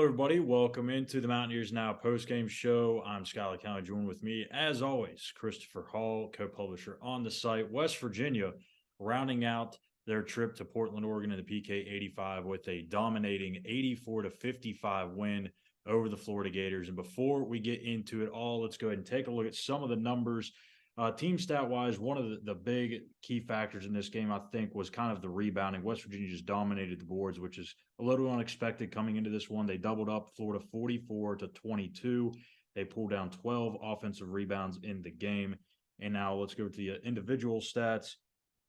everybody. Welcome into the Mountaineers Now postgame show. I'm Schuyler. Joined with me, as always, Christopher Hall, co-publisher on the site. West Virginia rounding out their trip to Portland, Oregon in the PK 85 with a dominating 84-55 win over the Florida Gators. And before we get into it all, let's go ahead and take a look at some of the numbers. Team stat-wise, one of the big key factors in this game, I think, was kind of the rebounding. West Virginia just dominated the boards, which is a little unexpected coming into this one. They doubled up Florida 44-22. They pulled down 12 offensive rebounds in the game. And now let's go to the individual stats.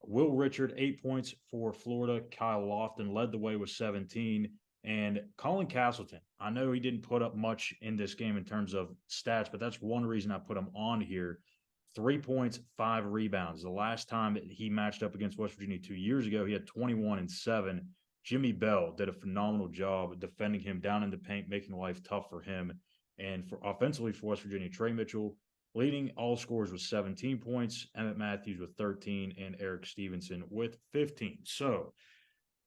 Will Richard, 8 points for Florida. Kyle Lofton led the way with 17. And Colin Castleton, I know he didn't put up much in this game in terms of stats, but that's one reason I put him on here. 3 points, 5 rebounds. The last time he matched up against West Virginia 2 years ago, he had 21 and 7. Jimmy Bell did a phenomenal job defending him down in the paint, making life tough for him. And for offensively for West Virginia, Trey Mitchell leading all scorers with 17 points, Emmett Matthews with 13, and Eric Stevenson with 15. So,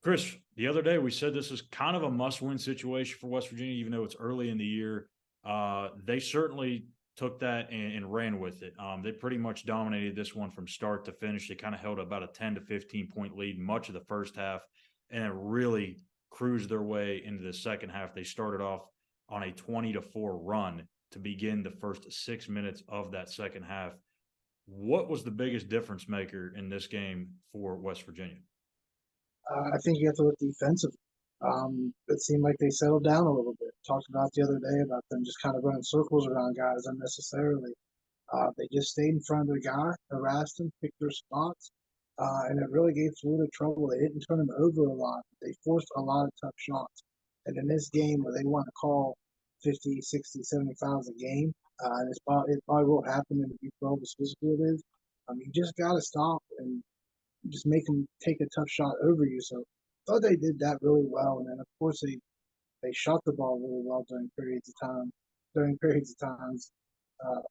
Chris, the other day we said this is kind of a must-win situation for West Virginia, even though it's early in the year. They certainly took that and ran with it. They pretty much dominated this one from start to finish. They kind of held about a 10 to 15 point lead much of the first half and then really cruised their way into the second half. They started off on a 20-4 run to begin the first 6 minutes of that second half. What was the biggest difference maker in this game for West Virginia? I think you have to look defensively. It seemed like they settled down a little bit. Talked about the other day about them just kind of running circles around guys unnecessarily. They just stayed in front of their guy, harassed him, picked their spots, and it really gave Florida trouble. They didn't turn him over a lot. They forced a lot of tough shots. And in this game where they want to call 50, 60, 70 fouls a game, and it probably will happen in the Big 12 as physical it is, you just got to stop and just make them take a tough shot over you. So I thought they did that really well. And then, of course, they shot the ball really well during periods of time. During periods of times, uh,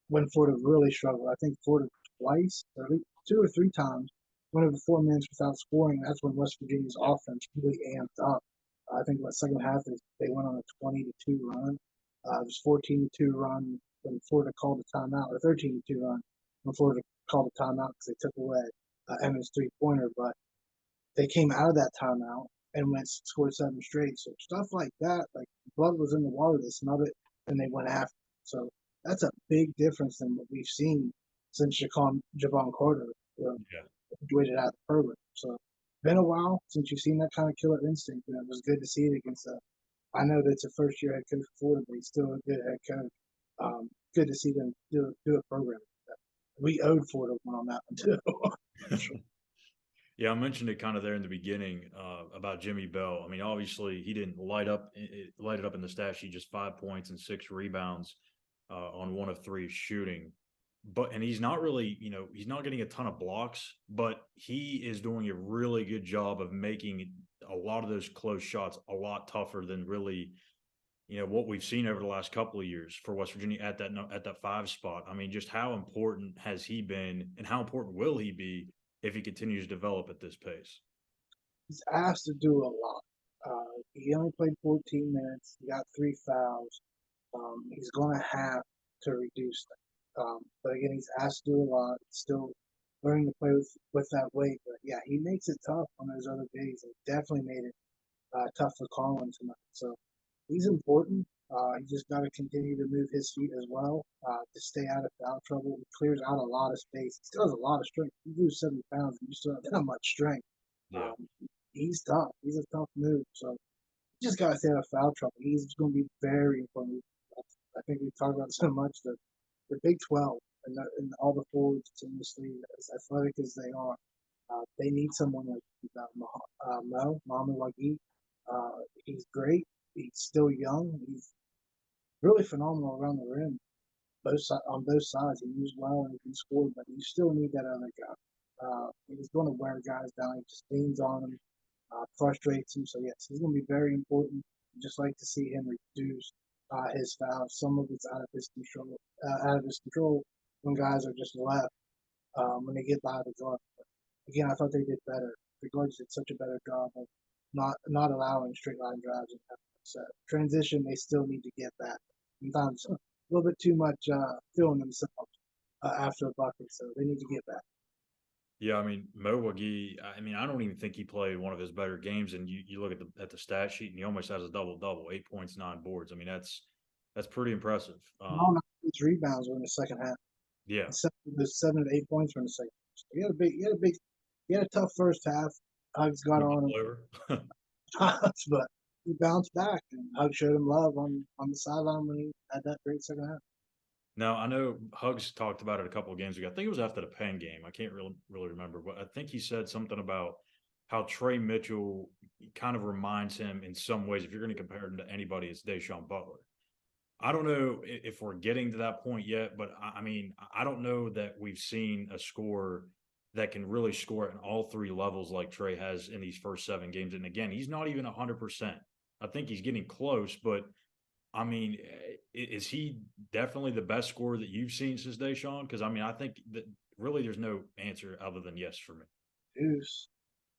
when Florida really struggled. I think Florida twice, or at least 2 or 3 times, went over 4 minutes without scoring. That's when West Virginia's offense really amped up. I think in the second half they went on a 20-2 run. It was 14-2 run when Florida called a timeout, or 13-2 run when Florida called a timeout because they took away Emmett's three-pointer. But they came out of that timeout and went scored 7 straight. So stuff like that, like blood was in the water. They smelled it and they went after. So that's a big difference than what we've seen since Javon Carter Yeah. graduated out of the program. So been a while since you've seen that kind of killer instinct, and it was good to see it against a. I know that's a first-year head coach for Florida, but he's still a good head coach. Good to see them do a program like that. We owed Florida one on that one too. Yeah, I mentioned it kind of there in the beginning about Jimmy Bell. I mean, obviously he didn't light it up in the stat sheet, just 5 points and 6 rebounds on 1 of 3 shooting. And he's not really, he's not getting a ton of blocks, but he is doing a really good job of making a lot of those close shots a lot tougher than really, what we've seen over the last couple of years for West Virginia at that 5 spot. I mean, just how important has he been, and how important will he be if he continues to develop at this pace? He's asked to do a lot. He only played 14 minutes. He got 3 fouls. He's going to have to reduce that. But again, he's asked to do a lot. He's still learning to play with that weight. But yeah, he makes it tough on those other days. It definitely made it tough for Colin tonight. So he's important. He just got to continue to move his feet as well to stay out of foul trouble. He clears out a lot of space. He still has a lot of strength. You lose 70 pounds and you still have that much strength. Yeah. Um, he's tough. He's a tough move. So you just got to stay out of foul trouble. He's going to be very important. I think we talked about it so much that the Big 12 and all the forwards in this league, as athletic as they are, they need someone like Mohamed Wagee. He's great. He's still young. He's really phenomenal around the rim. On both sides, he moves well and he can score, but you still need that other guy. He's going to wear guys down. He just leans on them, frustrates him. So yes, he's going to be very important. Just like to see him reduce his fouls. Some of it's out of his control. When guys are just left when they get by the guard. But again, I thought they did better. The guards did such a better job of not allowing straight line drives. So transition, they still need to get that. Sometimes a little bit too much feeling themselves after a bucket, so they need to get that. Yeah, I mean, Mo Wagi, I mean, I don't even think he played one of his better games. And you look at the stat sheet, and he almost has a double double, 8 points, 9 boards. I mean, that's pretty impressive. All his rebounds were in the second half. Yeah, The 7 to 8 points were in the second half. So he had a tough first half. Hugs got on him, over. but he bounced back, and Hugs showed him love on the sideline when he had that great second half. Now I know Hugs talked about it a couple of games ago. I think it was after the Penn game. I can't really remember, but I think he said something about how Trey Mitchell kind of reminds him in some ways. If you're going to compare him to anybody, it's Deshaun Butler. I don't know if we're getting to that point yet, but I mean, I don't know that we've seen a scorer that can really score at all three levels like Trey has in these first 7 games. And again, he's not even 100%. I think he's getting close, but I mean, is he definitely the best scorer that you've seen since Deshaun? Because I mean, I think that really there's no answer other than yes for me. Deuce.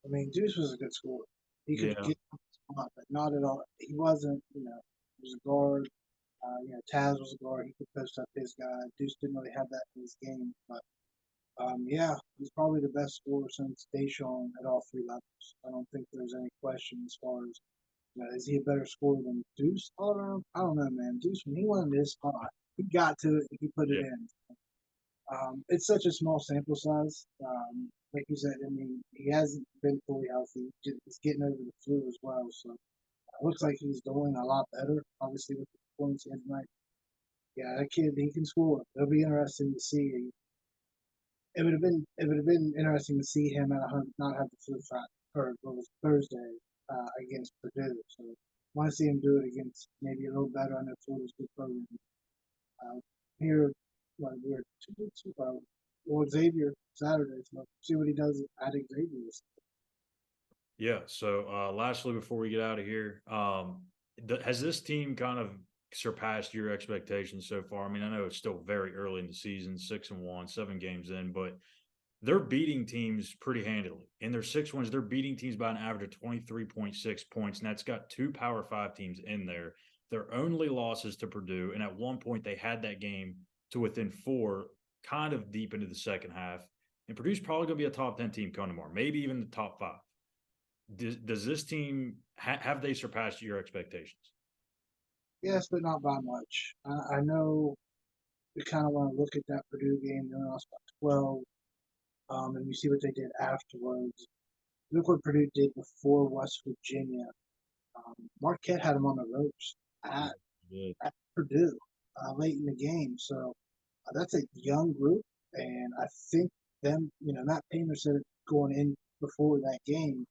I mean, Deuce was a good scorer. He could Yeah, get on the spot, but not at all. He wasn't, he was a guard. Taz was a guard. He could post up his guy. Deuce didn't really have that in his game, but yeah, he's probably the best scorer since Deshaun at all three levels. I don't think there's any question as far as is he a better scorer than Deuce all around? I don't know, man. Deuce, when he wanted his spot, he got to it. He put it yeah, in. It's such a small sample size. Like you said, I mean, he hasn't been fully healthy. He's getting over the flu as well, so it looks like he's doing a lot better. Obviously, with the performance he had tonight. Yeah, that kid, he can score. It'll be interesting to see. It would have been interesting to see him not have the flu shot or what was Thursday against Purdue. So I want to see him do it against maybe a little better on their Florida's good program. Uh, here, we're 2 weeks ago. Well, Xavier Saturday. So see what he does at Xavier. yeah. So, lastly, before we get out of here, has this team kind of surpassed your expectations so far? I mean, I know it's still very early in the season, 6-1, 7 games in, but they're beating teams pretty handily. In their 6 wins, they're beating teams by an average of 23.6 points, and that's got 2 Power 5 teams in there. Their only losses to Purdue, and at one point they had that game to within 4, kind of deep into the second half. And Purdue's probably going to be a top 10 team coming tomorrow, maybe even the top 5. Does this team have they surpassed your expectations? Yes, but not by much. I know we kind of want to look at that Purdue game. They lost by 12, and you see what they did afterwards. Look what Purdue did before West Virginia. Marquette had them on the ropes at, Yeah, at Purdue late in the game. So that's a young group, and I think Matt Painter said it going in before that game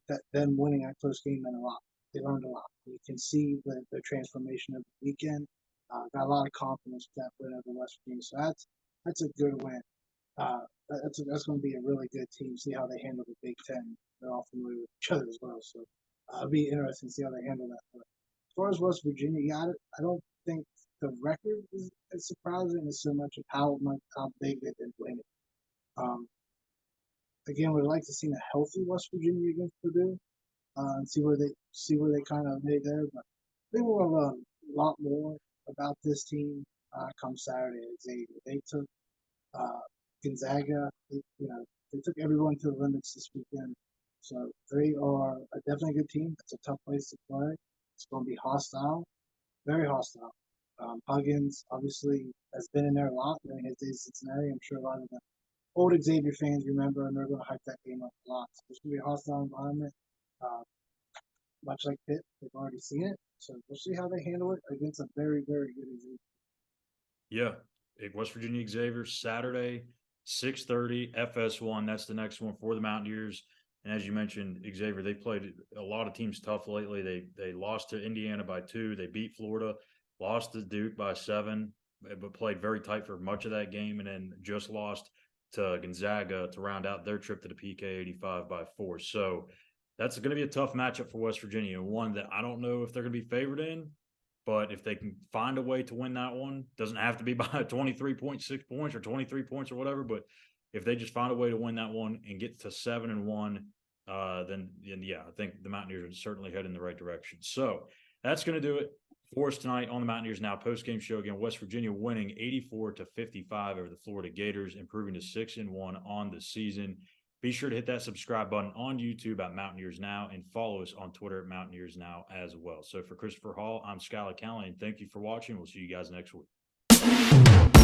that them winning that close game meant a lot. They learned a lot. You can see the transformation of the weekend. Got a lot of confidence with that win over West Virginia. So that's a good win. That's going to be a really good team. See how they handle the Big Ten. They're all familiar with each other as well. So it'll be interesting to see how they handle that. But as far as West Virginia, yeah, I don't think the record is as surprising as so much of how big they've been winning. Um, again, we'd like to see a healthy West Virginia against Purdue and see where they kind of lay there. But I think we'll learn a lot more about this team come Saturday at Xavier. They took uh, Gonzaga. They took everyone to the limits this weekend. So they are definitely a good team. It's a tough place to play. It's going to be hostile, very hostile. Huggins obviously has been in there a lot during his days at Cincinnati. I'm sure a lot of the old Xavier fans remember, and they're going to hype that game up a lot. So it's going to be a hostile environment. Uh, much like Pitt, they've already seen it. So we'll see how they handle it against a very, very good Xavier. yeah. West Virginia Xavier Saturday, 6:30 FS1. That's the next one for the Mountaineers. And as you mentioned, Xavier, they played a lot of teams tough lately. They lost to Indiana by 2. They beat Florida, lost to Duke by 7, but played very tight for much of that game, and then just lost to Gonzaga to round out their trip to the PK 85 by 4. So that's going to be a tough matchup for West Virginia, one that I don't know if they're going to be favored in. But if they can find a way to win that one, doesn't have to be by 23.6 points or 23 points or whatever. But if they just find a way to win that one and get to 7-1, then yeah, I think the Mountaineers are certainly heading in the right direction. So that's going to do it for us tonight on the Mountaineers Now post-game show. Again, West Virginia winning 84-55 over the Florida Gators, improving to 6-1 on the season. Be sure to hit that subscribe button on YouTube at Mountaineers Now and follow us on Twitter at Mountaineers Now as well. So for Christopher Hall, I'm Schuyler Callihan. Thank you for watching. We'll see you guys next week.